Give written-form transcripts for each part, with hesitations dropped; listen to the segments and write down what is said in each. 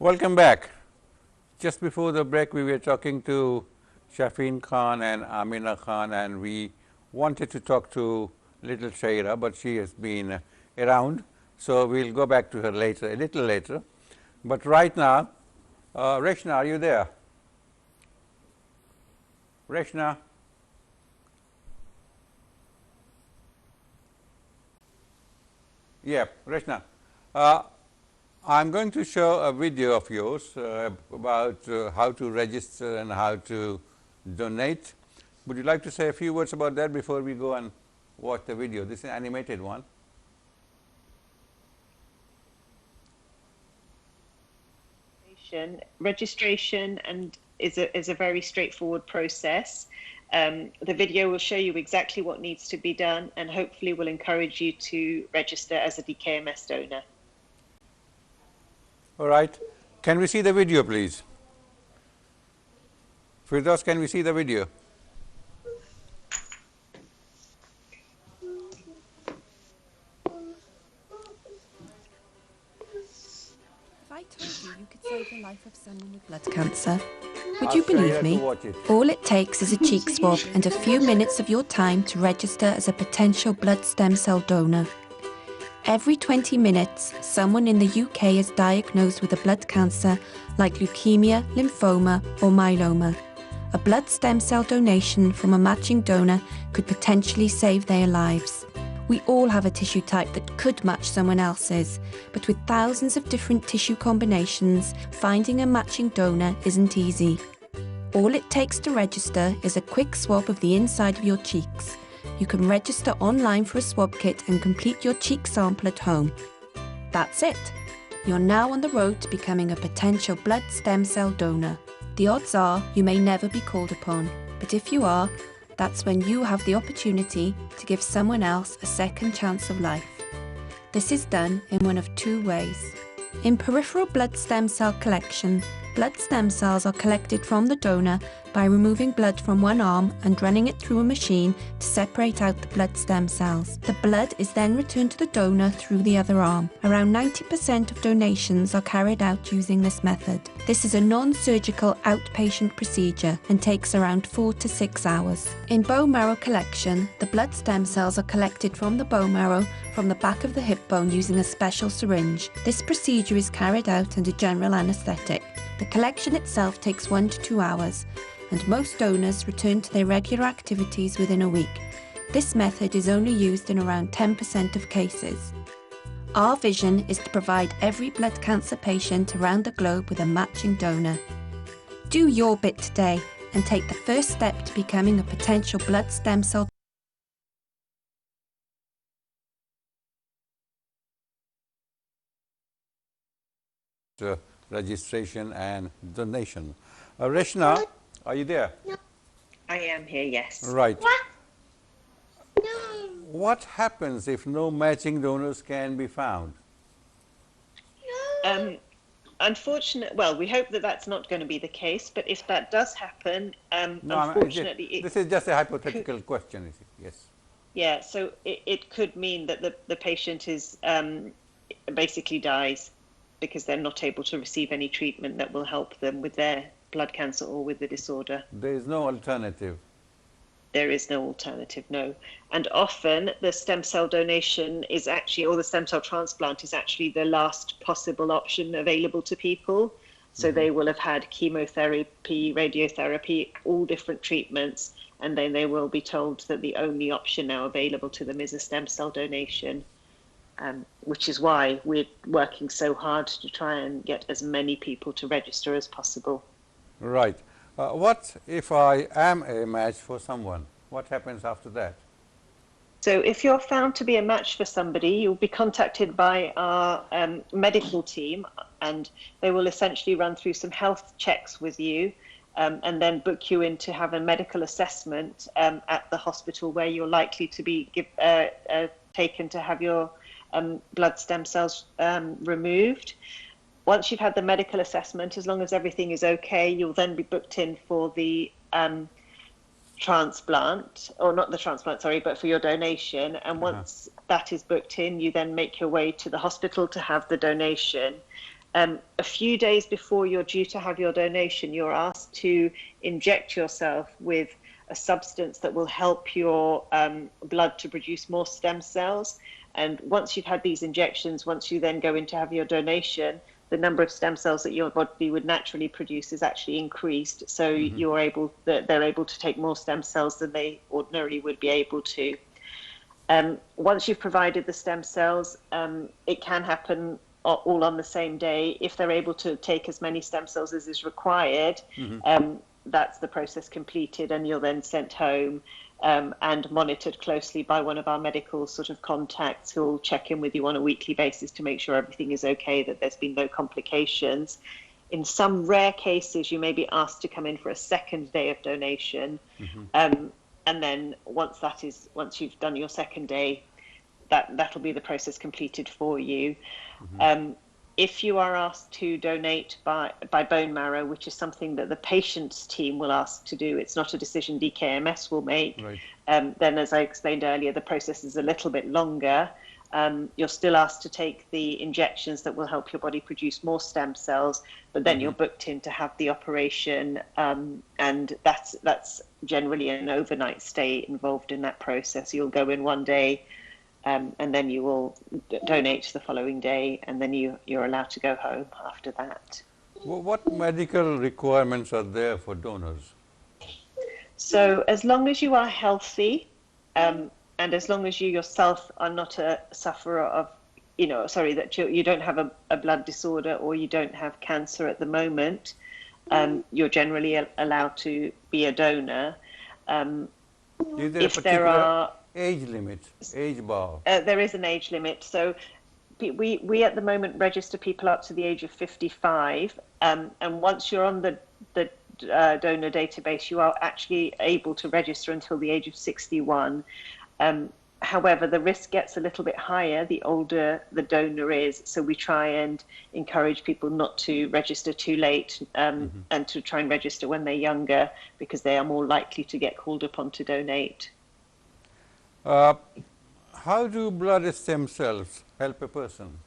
Welcome back. Just before the break, we were talking to Shafeen Khan and Amina Khan, and we wanted to talk to little Shaira, but she has been around, so we'll go back to her later, a little later. But right now, Reshna, are you there? Reshna? Yeah, Reshna. I'm going to show a video of yours about how to register and how to donate. Would you like to say a few words about that before we go and watch the video? This is an animated one. Registration and is a very straightforward process. The video will show you exactly what needs to be done and hopefully will encourage you to register as a DKMS donor. All right. Can we see the video, please? Firdaus, can we see the video? If I told you could save the life of someone with blood cancer, would you believe me? All it takes is a cheek swab and a few minutes of your time to register as a potential blood stem cell donor. Every 20 minutes, someone in the UK is diagnosed with a blood cancer like leukemia, lymphoma, or myeloma. A blood stem cell donation from a matching donor could potentially save their lives. We all have a tissue type that could match someone else's, but with thousands of different tissue combinations, finding a matching donor isn't easy. All it takes to register is a quick swab of the inside of your cheeks. You can register online for a swab kit and complete your cheek sample at home. That's it. You're now on the road to becoming a potential blood stem cell donor. The odds are you may never be called upon, but if you are, that's when you have the opportunity to give someone else a second chance of life. This is done in one of two ways. In peripheral blood stem cell collection, blood stem cells are collected from the donor by removing blood from one arm and running it through a machine to separate out the blood stem cells. The blood is then returned to the donor through the other arm. Around 90% of donations are carried out using this method. This is a non-surgical outpatient procedure and takes around 4 to 6 hours. In bone marrow collection, the blood stem cells are collected from the bone marrow from the back of the hip bone using a special syringe. This procedure is carried out under general anaesthetic. The collection itself takes 1 to 2 hours, and most donors return to their regular activities within a week. This method is only used in around 10% of cases. Our vision is to provide every blood cancer patient around the globe with a matching donor. Do your bit today and take the first step to becoming a potential blood stem cell registration and donation. Reshna, are you there? No. I am here, yes. Right. What? No. What happens if no matching donors can be found? No. Unfortunately, well, we hope that that's not going to be the case, but if that does happen, No, unfortunately... this is just a hypothetical question, is it? Yes. Yeah, so it could mean that the patient is basically dies because they're not able to receive any treatment that will help them with their blood cancer or with the disorder. There is no alternative. There is no alternative, no. And often the stem cell donation is actually, or the stem cell transplant is actually the last possible option available to people. So they will have had chemotherapy, radiotherapy, all different treatments, and then they will be told that the only option now available to them is a stem cell donation. Which is why we're working so hard to try and get as many people to register as possible. Right. What if I am a match for someone? What happens after that? So if you're found to be a match for somebody, you'll be contacted by our medical team, and they will essentially run through some health checks with you and then book you in to have a medical assessment at the hospital where you're likely to be taken to have your blood stem cells removed. Once you've had the medical assessment, as long as everything is okay, you'll then be booked in for the transplant, or not the transplant, sorry, but for your donation. And once that is booked in, you then make your way to the hospital to have the donation. A few days before you're due to have your donation, you're asked to inject yourself with a substance that will help your blood to produce more stem cells. And once you've had these injections, once you then go in to have your donation, the number of stem cells that your body would naturally produce is actually increased. So they're able to take more stem cells than they ordinarily would be able to. Once you've provided the stem cells, it can happen all on the same day. If they're able to take as many stem cells as is required, that's the process completed, and you're then sent home and monitored closely by one of our medical sort of contacts who will check in with you on a weekly basis to make sure everything is okay, that there's been no complications. In some rare cases, you may be asked to come in for a second day of donation. And then once you've done your second day, that'll be the process completed for you. If you are asked to donate by bone marrow, which is something that the patient's team will ask to do, it's not a decision DKMS will make, then as I explained earlier, the process is a little bit longer. You're still asked to take the injections that will help your body produce more stem cells, but then you're booked in to have the operation, and that's generally an overnight stay involved in that process. You'll go in one day, and then you will donate the following day, and then you're allowed to go home after that. Well, what medical requirements are there for donors? So as long as you are healthy, and as long as you yourself are not a sufferer of, that you don't have a blood disorder or you don't have cancer at the moment, you're generally allowed to be a donor. Is there a particular age limit, age bar? There is an age limit. So we at the moment register people up to the age of 55, and once you're on the donor database, you are actually able to register until the age of 61. However, the risk gets a little bit higher the older the donor is, so we try and encourage people not to register too late, and to try and register when they're younger, because they are more likely to get called upon to donate. How do blood stem cells help a person?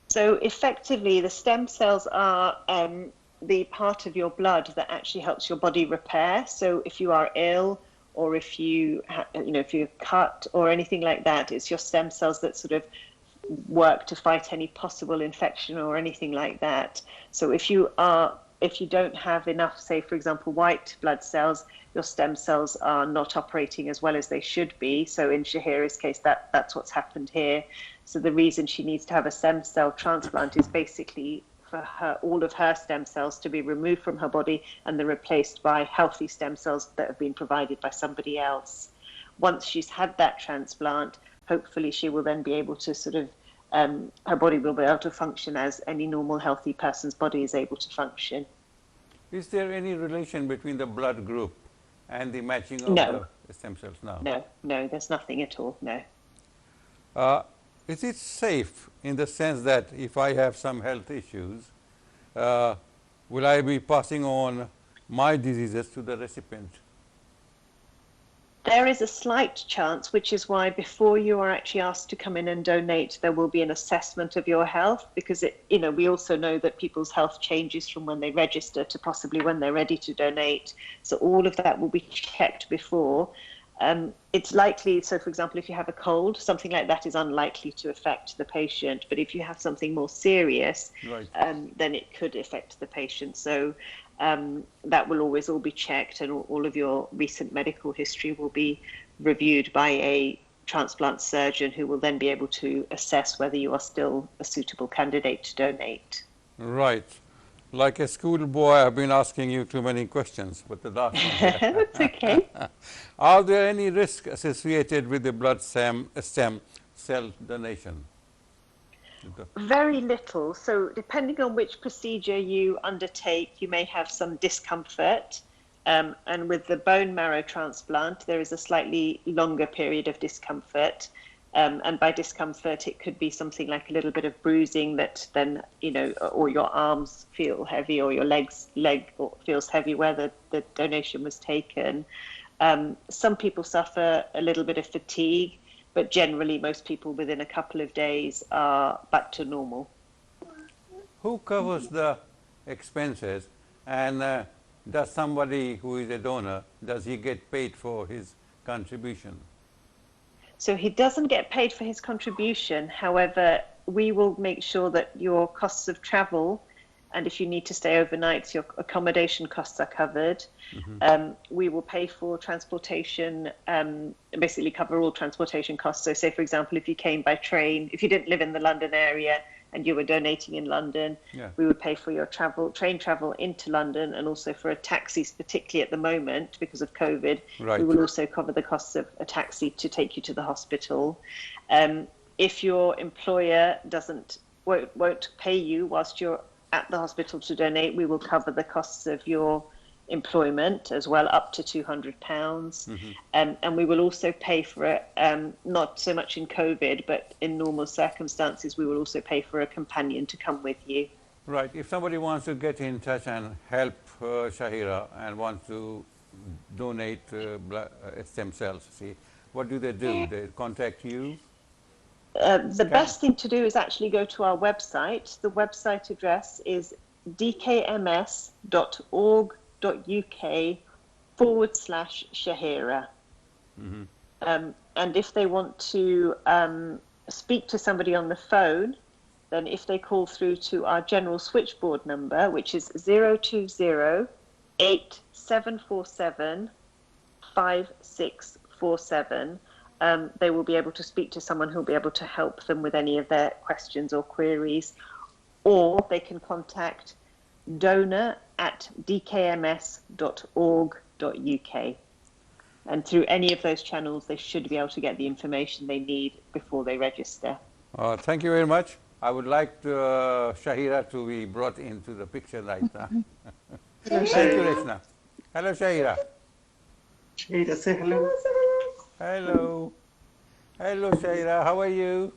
So effectively, the stem cells are the part of your blood that actually helps your body repair. So if you are ill, or if if you're cut or anything like that, it's your stem cells that sort of work to fight any possible infection or anything like that. So if you don't have enough, say for example, white blood cells, your stem cells are not operating as well as they should be. So in Shahira's case, that's what's happened here. So the reason she needs to have a stem cell transplant is basically for all of her stem cells to be removed from her body and they're replaced by healthy stem cells that have been provided by somebody else. Once she's had that transplant, hopefully she will then be able to sort of, her body will be able to function as any normal healthy person's body is able to function. Is there any relation between the blood group and the matching of the stem cells now? No, there's nothing at all, no. Is it safe in the sense that if I have some health issues, will I be passing on my diseases to the recipient? There is a slight chance, which is why before you are actually asked to come in and donate, there will be an assessment of your health, because we also know that people's health changes from when they register to possibly when they're ready to donate. So all of that will be checked before. It's likely, so for example, if you have a cold, something like that is unlikely to affect the patient. But if you have something more serious, then it could affect the patient. So that will always all be checked, and all of your recent medical history will be reviewed by a transplant surgeon who will then be able to assess whether you are still a suitable candidate to donate. Right. Like a schoolboy, I've been asking you too many questions, but the last one. That's okay. Are there any risks associated with the blood stem cell donation? Very little. So depending on which procedure you undertake, you may have some discomfort. And with the bone marrow transplant, there is a slightly longer period of discomfort. And by discomfort, it could be something like a little bit of bruising that then, or your arms feel heavy, or your leg feels heavy where the donation was taken. Some people suffer a little bit of fatigue, but generally most people within a couple of days are back to normal. who covers the expenses, and does somebody who is a donor, does he get paid for his contribution? So he doesn't get paid for his contribution. However, we will make sure that your costs of travel, and if you need to stay overnight, your accommodation costs are covered. We will pay for transportation, basically cover all transportation costs. So say, for example, if you came by train, if you didn't live in the London area and you were donating in London, we would pay for your train travel into London, and also for a taxi, particularly at the moment because of COVID. Right. We will also cover the costs of a taxi to take you to the hospital. If your employer won't pay you whilst you're at the hospital to donate, we will cover the costs of your employment as well, up to £200. And we will also pay for it, not so much in COVID, but in normal circumstances, we will also pay for a companion to come with you. Right. If somebody wants to get in touch and help Shahira and wants to donate stem cells, see, what do? They contact you? The best thing to do is actually go to our website. The website address is dkms.org.uk/Shahira. And if they want to speak to somebody on the phone, then if they call through to our general switchboard number, which is 020-8747-5647, they will be able to speak to someone who will be able to help them with any of their questions or queries, or they can contact donor@dkms.org.uk. And through any of those channels, they should be able to get the information they need before they register. Thank you very much. I would like Shahira to be brought into the picture right now. Thank you, Reshna. Hello, Shahira. Shahira, say hello. Hello. Hello, Shahira. How are you?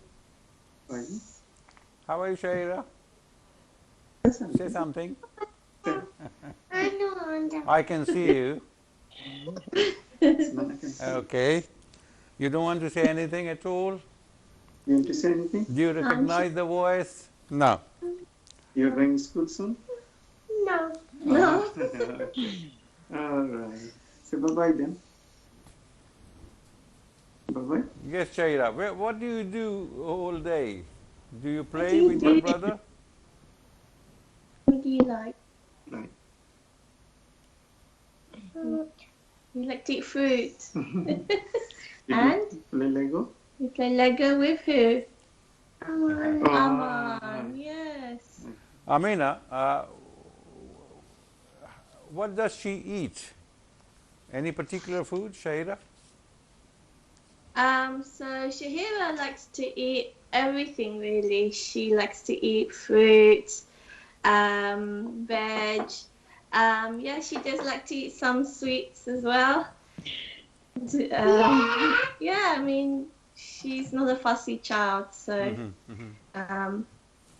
How are you, Shahira? Say something. I can see you. Okay. You don't want to say anything at all? You want to say anything? Do you recognize the voice? No. You're going to school soon? No. No. All right. So bye-bye then. Bye-bye. Yes, Shahira. What do you do all day? Do you play with your brother? What do you like? Right. You like to eat fruit. Did And? you play Lego? You play Lego with who? Oh. Aman, yes. Amina, what does she eat? Any particular food, Shahira? So Shahira likes to eat everything really. She likes to eat fruit, veg. Yeah, she does like to eat some sweets as well. Yeah, I mean, she's not a fussy child, so.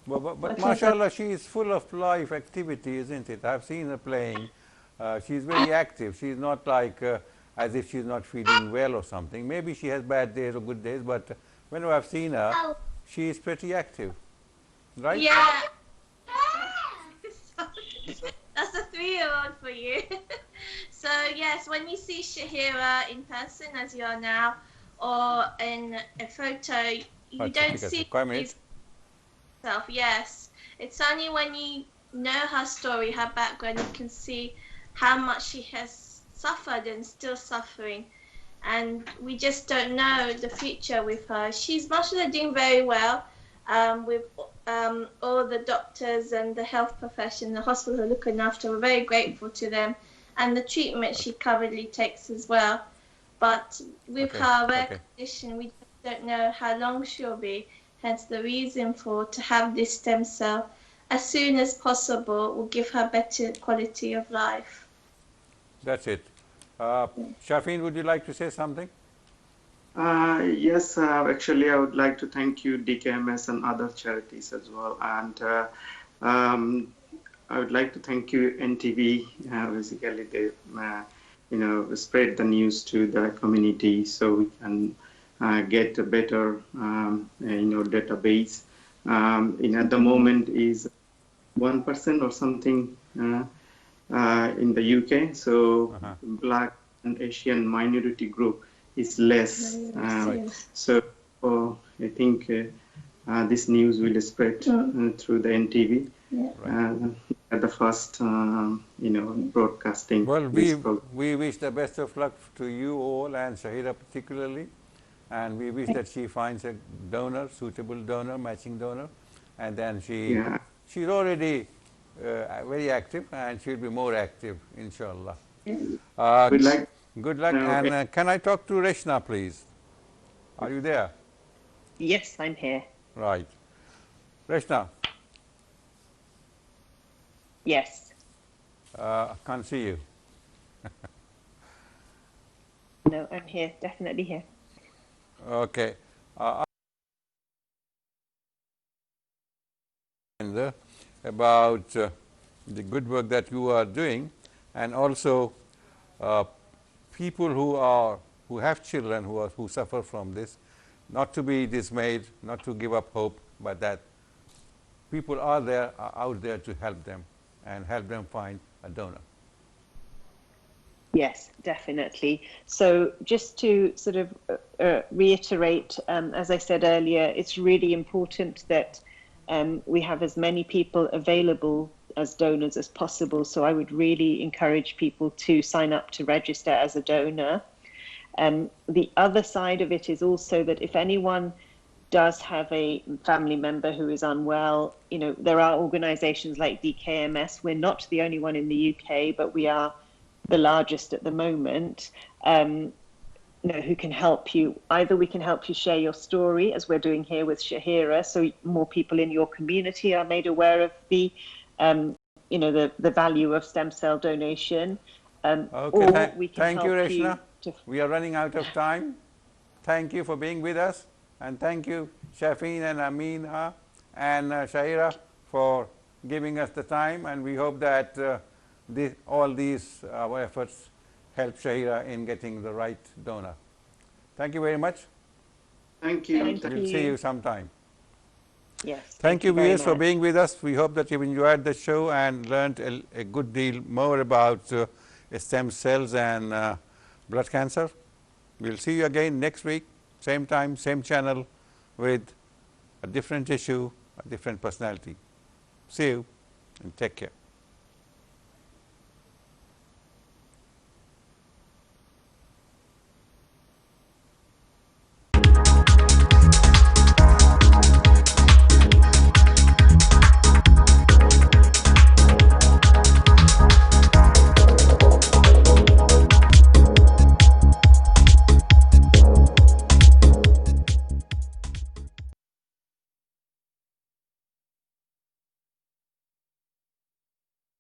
But mashallah, she is full of life activity, isn't it? I've seen her playing. She's very active. She's not like as if she's not feeling well or something. Maybe she has bad days or good days, but whenever I've seen her, she is pretty active, right? Yeah. That's a 3-year-old for you. So yes, when you see Shahira in person, as you are now, or in a photo, you don't see herself. Yes, it's only when you know her story, her background, you can see how much she has suffered and still suffering. And we just don't know the future with her. She's mashallah doing very well with all the doctors and the health profession, the hospital looking after. We're very grateful to them, and the treatment she currently takes as well. But with her rare condition, we just don't know how long she'll be. Hence the reason to have this stem cell as soon as possible will give her better quality of life. That's it. Shafin, would you like to say something? Yes, actually, I would like to thank you, DKMS, and other charities as well. And I would like to thank you, NTV. Basically, they, spread the news to the community so we can get a better, database. At the moment is 1% or something in the UK. So Black and Asian minority group is less. So I think this news will spread through the NTV. At the first, broadcasting. Well, we wish the best of luck to you all and Shahira particularly, and we wish that she finds a donor, suitable donor, matching donor, and then she's already very active, and she'll be more active, inshallah. Good luck. Good luck. Okay. And can I talk to Reshna, please? Are you there? Yes, I'm here. Right. Reshna. Yes. I can't see you. No, I'm here, definitely here. Okay. About the good work that you are doing, and also people who have children who suffer from this, not to be dismayed, not to give up hope, but that people are out there to help them and help them find a donor. Yes, definitely. So just to sort of reiterate, as I said earlier, it's really important that we have as many people available as donors as possible. So I would really encourage people to sign up to register as a donor. The other side of it is also that if anyone does have a family member who is unwell, there are organizations like DKMS. We're not the only one in the UK, but we are the largest at the moment, who can help you. Either we can help you share your story, as we're doing here with Shahira, so more people in your community are made aware of the value of stem cell donation. Okay, we can thank you, Reshna. We are running out of time. Thank you for being with us, and thank you, Shafin and Amina and Shahira, for giving us the time, and we hope that all these our efforts help Shahira in getting the right donor. Thank you very much. Thank you. We'll see you sometime. Yes. Thank you, viewers, for being with us. We hope that you've enjoyed the show and learned a good deal more about stem cells and blood cancer. We'll see you again next week, same time, same channel, with a different issue, a different personality. See you and take care.